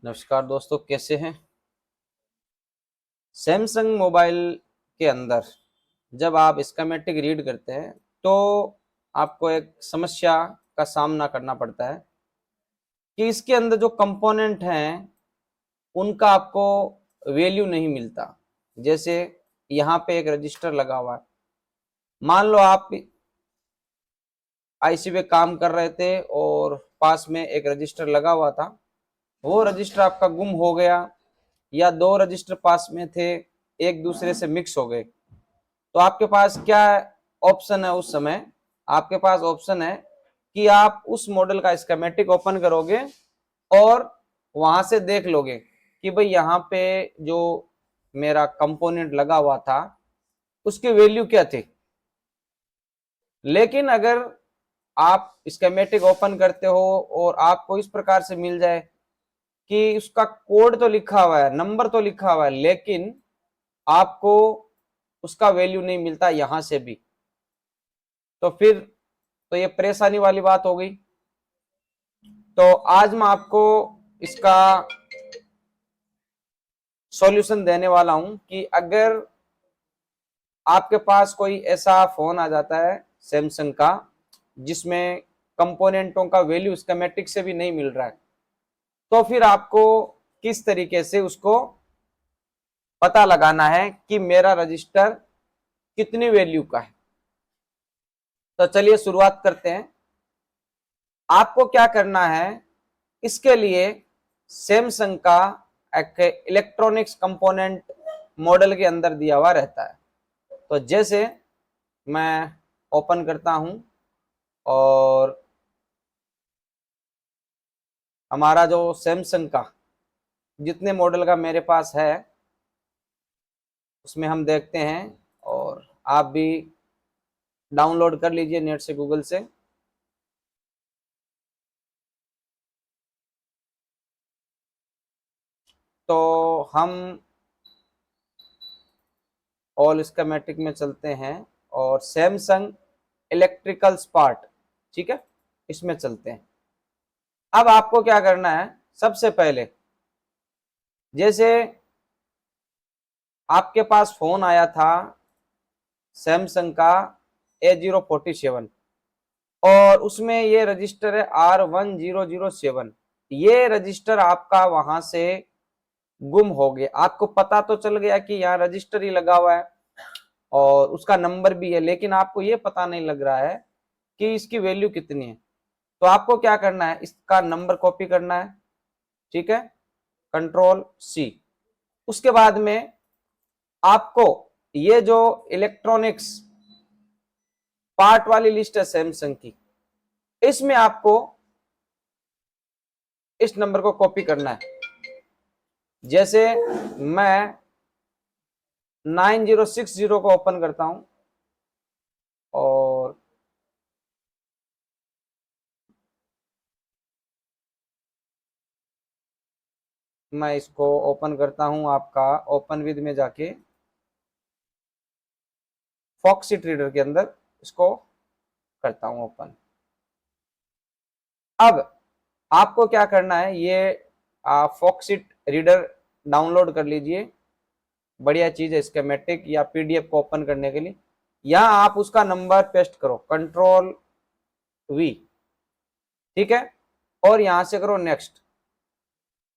नमस्कार दोस्तों, कैसे हैं। सैमसंग मोबाइल के अंदर जब आप स्कीमेटिक रीड करते हैं तो आपको एक समस्या का सामना करना पड़ता है कि इसके अंदर जो कंपोनेंट हैं उनका आपको वैल्यू नहीं मिलता। जैसे यहाँ पे एक रजिस्टर लगा हुआ है, मान लो आप आईसी पे काम कर रहे थे और पास में एक रजिस्टर लगा हुआ था, वो रजिस्टर आपका गुम हो गया या दो रजिस्टर पास में थे एक दूसरे से मिक्स हो गए, तो आपके पास क्या ऑप्शन है उस समय। आपके पास ऑप्शन है कि आप उस मॉडल का स्कीमेटिक ओपन करोगे और वहां से देख लोगे कि भाई यहाँ पे जो मेरा कंपोनेंट लगा हुआ था उसकी वैल्यू क्या थी। लेकिन अगर आप स्कीमेटिक ओपन करते हो और आपको इस प्रकार से मिल जाए कि उसका कोड तो लिखा हुआ है, नंबर तो लिखा हुआ है, लेकिन आपको उसका वैल्यू नहीं मिलता यहां से भी, तो फिर तो ये परेशानी वाली बात हो गई। तो आज मैं आपको इसका सॉल्यूशन देने वाला हूं कि अगर आपके पास कोई ऐसा फोन आ जाता है सैमसंग का जिसमें कंपोनेंटों का वैल्यू स्कीमेटिक से भी नहीं मिल रहा है, तो फिर आपको किस तरीके से उसको पता लगाना है कि मेरा रजिस्टर कितनी वैल्यू का है। तो चलिए शुरुआत करते हैं। आपको क्या करना है, इसके लिए सैमसंग का एक इलेक्ट्रॉनिक्स कंपोनेंट मॉडल के अंदर दिया हुआ रहता है। तो जैसे मैं ओपन करता हूं और हमारा जो सैमसंग का जितने मॉडल का मेरे पास है उसमें हम देखते हैं, और आप भी डाउनलोड कर लीजिए नेट से, गूगल से। तो हम ऑल स्कीमेटिक में चलते हैं और सैमसंग इलेक्ट्रिकल पार्ट, ठीक है, इसमें चलते हैं। अब आपको क्या करना है, सबसे पहले जैसे आपके पास फोन आया था सैमसंग का A047 और उसमें ये रजिस्टर है R1007। ये रजिस्टर आपका वहां से गुम हो गया। आपको पता तो चल गया कि यहाँ रजिस्टर ही लगा हुआ है और उसका नंबर भी है, लेकिन आपको ये पता नहीं लग रहा है कि इसकी वैल्यू कितनी है। तो आपको क्या करना है, इसका नंबर कॉपी करना है, ठीक है, Ctrl+C। उसके बाद में आपको ये जो इलेक्ट्रॉनिक्स पार्ट वाली लिस्ट है सैमसंग की, इसमें आपको इस नंबर को कॉपी करना है। जैसे मैं 9060 को ओपन करता हूं और मैं इसको ओपन करता हूं आपका ओपन विद में जाके फॉक्सिट रीडर के अंदर इसको करता हूं ओपन। अब आपको क्या करना है, ये फॉक्सिट रीडर डाउनलोड कर लीजिए, बढ़िया चीज है स्कीमेटिक या पीडीएफ को ओपन करने के लिए। यहां आप उसका नंबर पेस्ट करो Ctrl+V, ठीक है, और यहां से करो नेक्स्ट।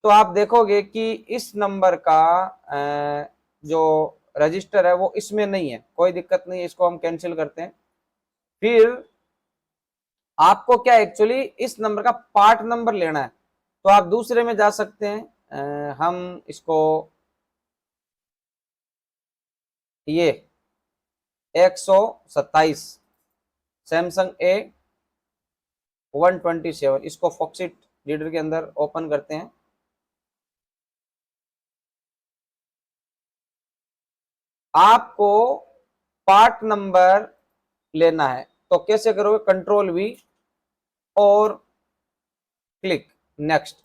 तो आप देखोगे कि इस नंबर का जो रजिस्टर है वो इसमें नहीं है, कोई दिक्कत नहीं है, इसको हम कैंसिल करते हैं। फिर आपको क्या एक्चुअली इस नंबर का पार्ट नंबर लेना है, तो आप दूसरे में जा सकते हैं। हम इसको ये 127 सैमसंग A127, इसको फॉक्सिट रीडर के अंदर ओपन करते हैं। आपको पार्ट नंबर लेना है, तो कैसे करोगे, Ctrl+V और क्लिक नेक्स्ट।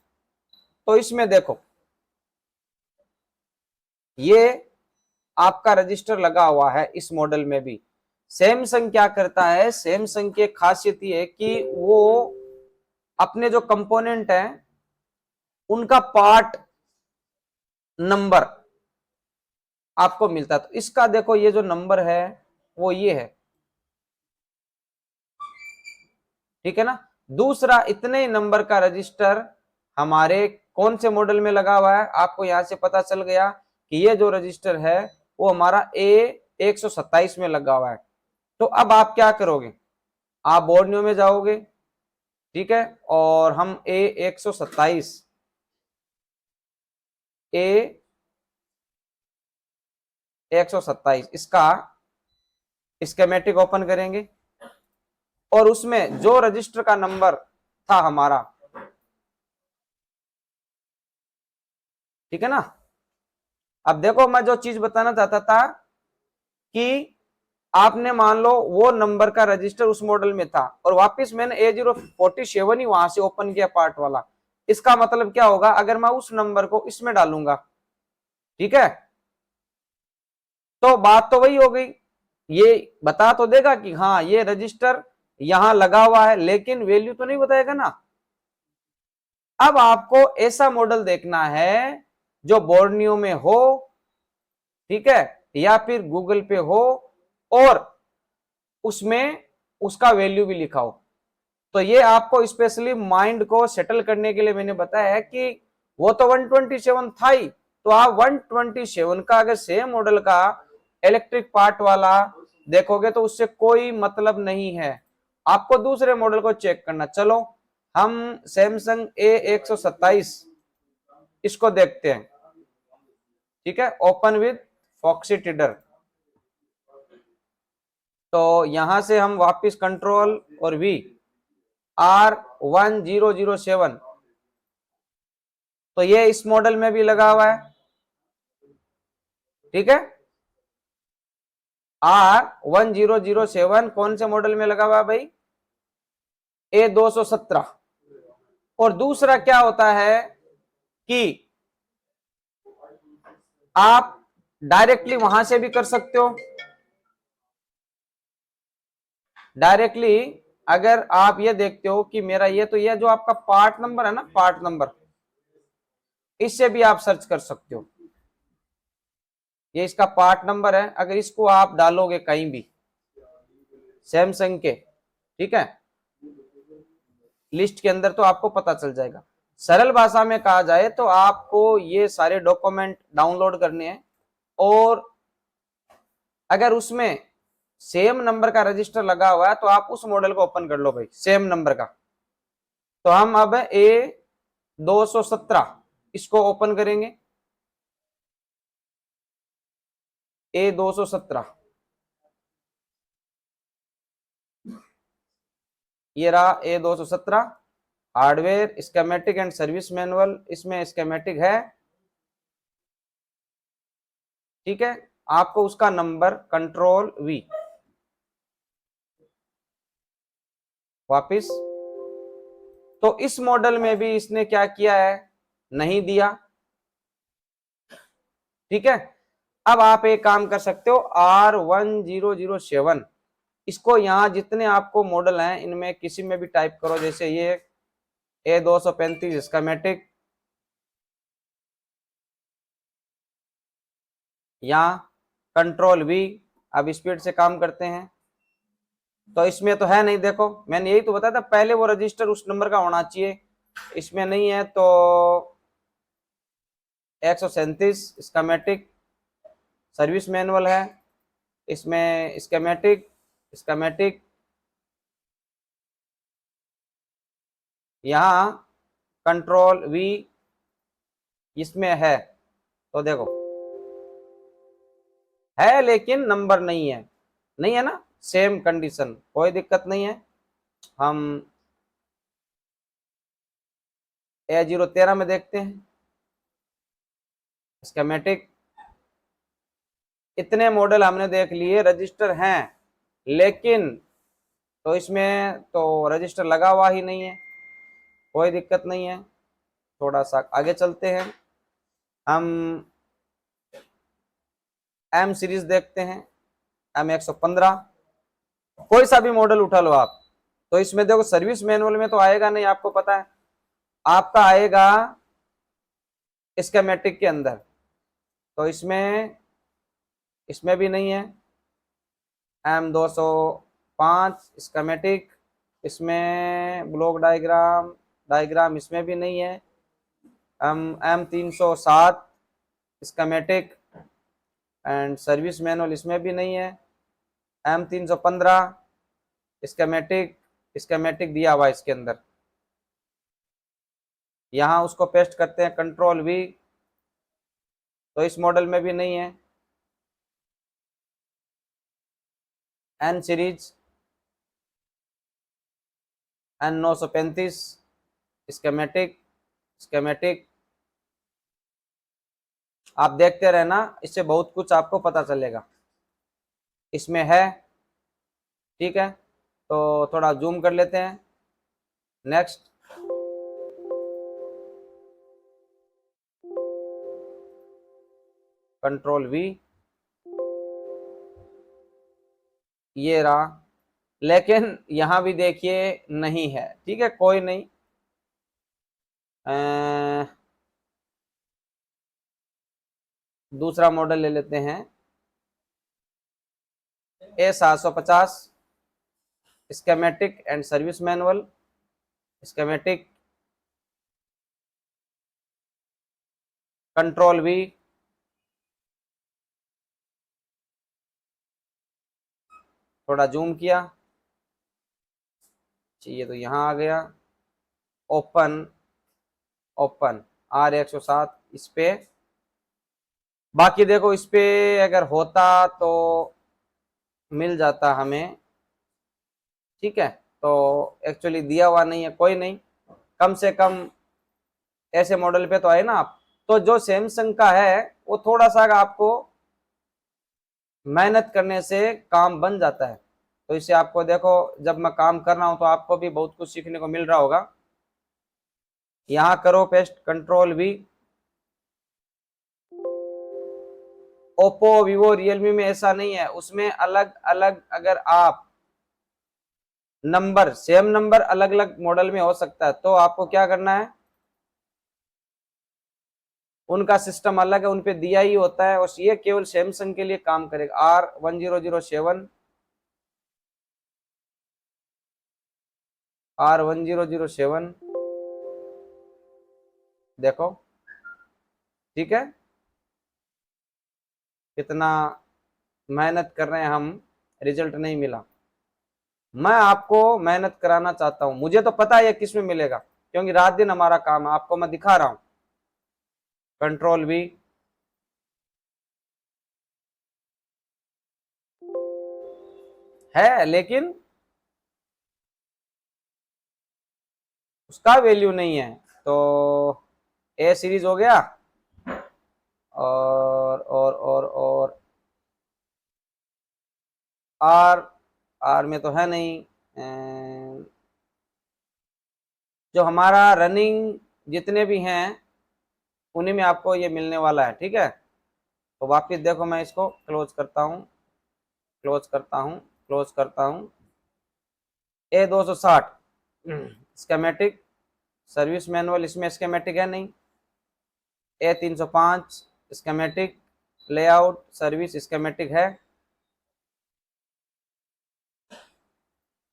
तो इसमें देखो ये आपका रजिस्टर लगा हुआ है इस मॉडल में भी। सैमसंग क्या करता है, सैमसंग की खासियत ये है कि वो अपने जो कंपोनेंट है उनका पार्ट नंबर आपको मिलता है। तो इसका देखो ये जो नंबर है वो ये है, ठीक है ना। दूसरा, इतने ही नंबर का रजिस्टर हमारे कौन से मॉडल में लगा हुआ है, आपको यहां से पता चल गया कि ये जो रजिस्टर है वो हमारा A127 में लगा हुआ है। तो अब आप क्या करोगे, आप बोर्नियो में जाओगे, ठीक है, और हम A127 इसका स्कीमेटिक ओपन करेंगे और उसमें जो रजिस्टर का नंबर था हमारा, ठीक है ना। अब देखो मैं जो चीज बताना चाहता था कि आपने मान लो वो नंबर का रजिस्टर उस मॉडल में था और वापस मैंने A047 ही वहां से ओपन किया पार्ट वाला। इसका मतलब क्या होगा, अगर मैं उस नंबर को इसमें डालूंगा, ठीक है, तो बात तो वही हो गई, ये बता तो देगा कि हाँ ये रजिस्टर यहां लगा हुआ है, लेकिन वैल्यू तो नहीं बताएगा ना। अब आपको ऐसा मॉडल देखना है जो बोर्नियो में हो, ठीक है, या फिर गूगल पे हो और उसमें उसका वैल्यू भी लिखा हो। तो ये आपको स्पेशली माइंड को सेटल करने के लिए मैंने बताया है कि वो तो 127 था ही, तो आप 127 का अगर सेम मॉडल का इलेक्ट्रिक पार्ट वाला देखोगे तो उससे कोई मतलब नहीं है, आपको दूसरे मॉडल को चेक करना। चलो हम सैमसंग A127 इसको देखते हैं, ठीक है, ओपन विद फॉक्सी टिडर। तो यहां से हम वापस कंट्रोल और V R1007, तो ये इस मॉडल में भी लगा हुआ है, ठीक है। R1007 कौन से मॉडल में लगा हुआ है भाई, A217। और दूसरा क्या होता है कि आप डायरेक्टली वहां से भी कर सकते हो, डायरेक्टली अगर आप ये देखते हो कि मेरा ये तो ये जो आपका पार्ट नंबर है ना, पार्ट नंबर, इससे भी आप सर्च कर सकते हो, ये इसका पार्ट नंबर है। अगर इसको आप डालोगे कहीं भी सैमसंग के, ठीक है, लिस्ट के अंदर, तो आपको पता चल जाएगा। सरल भाषा में कहा जाए तो आपको ये सारे डॉक्यूमेंट डाउनलोड करने हैं और अगर उसमें सेम नंबर का रजिस्टर लगा हुआ है तो आप उस मॉडल को ओपन कर लो भाई, सेम नंबर का। तो हम अब A217 इसको ओपन करेंगे, A217, ये रहा A217, hardware schematic and service manual, इसमें स्कीमेटिक है, ठीक है। आपको उसका नंबर कंट्रोल V वापिस। तो इस मॉडल में भी इसने क्या किया है, नहीं दिया, ठीक है। अब आप एक काम कर सकते हो, R1007 इसको यहां जितने आपको मॉडल हैं इनमें किसी में भी टाइप करो, जैसे ये A235 स्कीमेटिक, यहाँ कंट्रोल V। अब स्पीड से काम करते हैं, तो इसमें तो है नहीं, देखो मैंने यही तो बताया था पहले वो रजिस्टर उस नंबर का होना चाहिए, इसमें नहीं है। तो 137 स्कीमेटिक सर्विस मैनुअल है, इसमें स्कीमेटिक स्कीमेटिक यहाँ कंट्रोल V इसमें है, तो देखो है लेकिन नंबर नहीं है, नहीं है ना, सेम कंडीशन, कोई दिक्कत नहीं है। हम A013 में देखते हैं स्कीमेटिक। इतने मॉडल हमने देख लिए, रजिस्टर हैं, लेकिन तो इसमें तो रजिस्टर लगा हुआ ही नहीं है, कोई दिक्कत नहीं है। थोड़ा सा आगे चलते हैं, हम M सीरीज देखते हैं, M115, कोई सा भी मॉडल उठा लो आप। तो इसमें देखो सर्विस मैनुअल में तो आएगा नहीं, आपको पता है, आपका आएगा स्कीमेटिक के अंदर, तो इसमें भी नहीं है। M205 स्कीमेटिक, इसमें ब्लॉक डायग्राम इसमें भी नहीं है। M307 schematic and service manual इसमें भी नहीं है। M315 स्कीमेटिक दिया हुआ है इसके अंदर। यहाँ उसको पेस्ट करते हैं Ctrl+V, तो इस मॉडल में भी नहीं है। N सीरीज N935 स्कीमेटिक आप देखते रहना, इससे बहुत कुछ आपको पता चलेगा। इसमें है, ठीक है, तो थोड़ा जूम कर लेते हैं। नेक्स्ट, Ctrl+V, ये रहा, लेकिन यहां भी देखिए नहीं है। ठीक है, कोई नहीं। दूसरा मॉडल ले लेते हैं, A750 schematic and service manual schematic. Ctrl+V, थोड़ा जूम किया, चाहिए तो यहां आ गया। ओपन R107 इस पे। बाकी देखो, इस पे अगर होता तो मिल जाता हमें, ठीक है, तो एक्चुअली दिया हुआ नहीं है, कोई नहीं। कम से कम ऐसे मॉडल पे तो आए ना आप। तो जो सैमसंग का है वो थोड़ा सा आपको मेहनत करने से काम बन जाता है। तो इसे आपको देखो, जब मैं काम कर रहा हूं तो आपको भी बहुत कुछ सीखने को मिल रहा होगा। यहां करो paste Ctrl+V। Oppo, Vivo, Realme में ऐसा नहीं है, उसमें अलग अलग, अगर आप नंबर, सेम नंबर अलग अलग मॉडल में हो सकता है, तो आपको क्या करना है, उनका सिस्टम अलग है, उनपे दिया ही होता है, और ये केवल सैमसंग के लिए काम करेगा। R1007 R1007 देखो, ठीक है, कितना मेहनत कर रहे हैं हम, रिजल्ट नहीं मिला। मैं आपको मेहनत कराना चाहता हूं, मुझे तो पता है किस में मिलेगा, क्योंकि रात दिन हमारा काम है, आपको मैं दिखा रहा हूं। Ctrl+V, है लेकिन उसका वैल्यू नहीं है। तो ए सीरीज हो गया, और आर, आर में तो है नहीं। जो हमारा रनिंग जितने भी हैं उन्हीं में आपको ये मिलने वाला है, ठीक है। तो वापिस देखो, मैं इसको क्लोज करता हूँ, क्लोज करता हूँ, क्लोज करता हूँ। A260 स्कीमेटिक सर्विस मैनुअल, इसमें स्कीमेटिक है नहीं। A305 schematic layout service schematic है।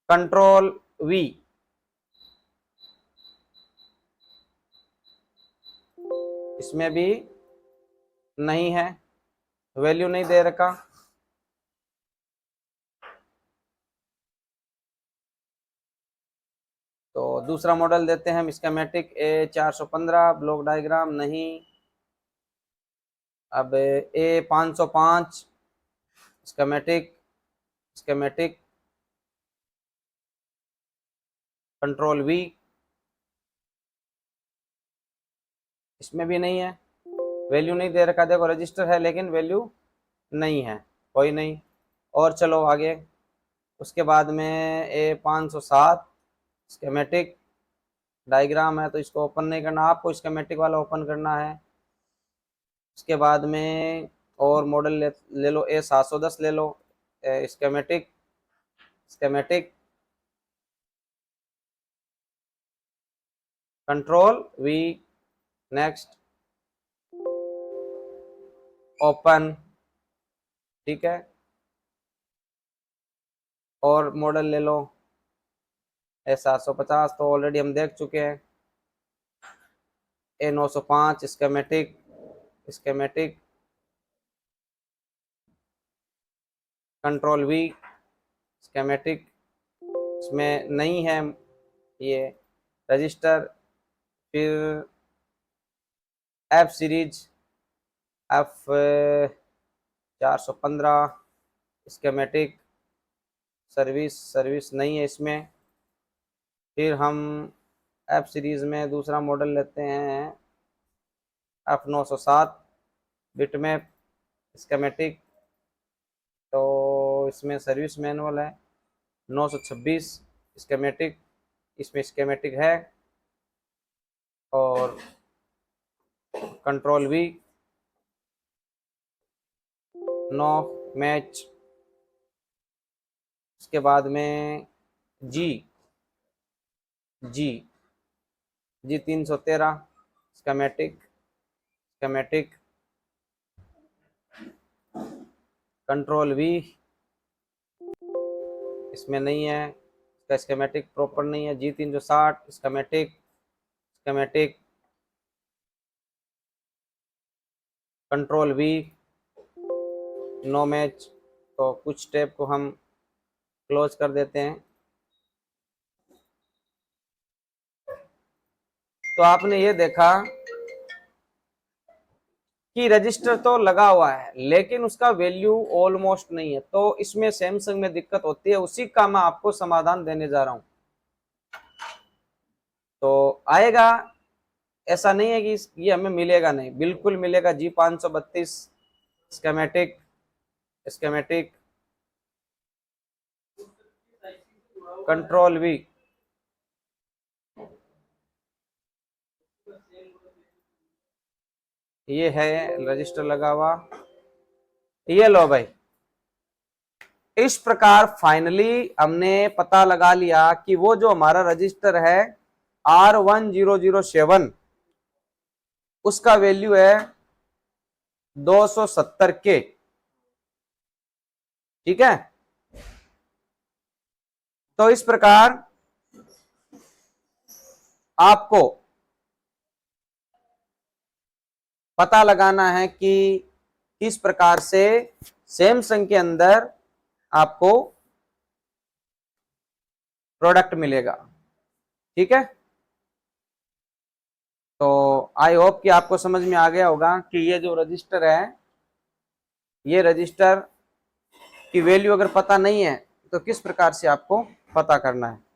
Ctrl+V, इसमें भी नहीं है, वैल्यू नहीं दे रखा। तो दूसरा मॉडल देते हैं हम, स्कीमेटिक A415 ब्लॉक डायग्राम नहीं। अब A505 स्कीमेटिक स्कीमेटिक Ctrl+V, इसमें भी नहीं है, वैल्यू नहीं दे रखा। देखो रजिस्टर है लेकिन वैल्यू नहीं है, कोई नहीं। और चलो आगे, उसके बाद में A507 स्कीमेटिक डायग्राम है, तो इसको ओपन नहीं करना, आपको स्कीमेटिक वाला ओपन करना है। उसके बाद में और मॉडल ले लो, A710 ले लो, schematic schematic Ctrl+V, next. Open, ठीक है। और मॉडल ले लो A750, तो ऑलरेडी हम देख चुके हैं। A905 schematic, schematic control we schematic, इसमें नहीं है ये रजिस्टर। फिर F series F415 schematic, service नहीं है इसमें। फिर हम F सीरीज में दूसरा मॉडल लेते हैं F907 बिटमैप स्केमेटिक, तो इसमें सर्विस मैनुअल है। 926 स्केमेटिक, इसमें स्केमेटिक है। और कंट्रोल वी, नो मैच। उसके बाद में G G G 313 schematic, schematic control V, इसमें नहीं है, इसका स्केमेटिक प्रॉपर नहीं है। G360 schematic, schematic control V, no match. तो कुछ स्टेप को हम क्लोज कर देते हैं। तो आपने ये देखा कि रजिस्टर तो लगा हुआ है लेकिन उसका वैल्यू ऑलमोस्ट नहीं है, तो इसमें सैमसंग में दिक्कत होती है। उसी का मैं आपको समाधान देने जा रहा हूं। तो आएगा, ऐसा नहीं है कि ये हमें मिलेगा नहीं, बिल्कुल मिलेगा। G532 schematic, schematic control we, ये है रजिस्टर लगा हुआ। ये लो भाई, इस प्रकार फाइनली हमने पता लगा लिया कि वो जो हमारा रजिस्टर है R1007 उसका वैल्यू है 270K, ठीक है। तो इस प्रकार आपको पता लगाना है कि किस प्रकार से सैमसंग के अंदर आपको प्रोडक्ट मिलेगा, ठीक है। तो आई होप कि आपको समझ में आ गया होगा कि ये जो रजिस्टर है, ये रजिस्टर की वैल्यू अगर पता नहीं है तो किस प्रकार से आपको पता करना है।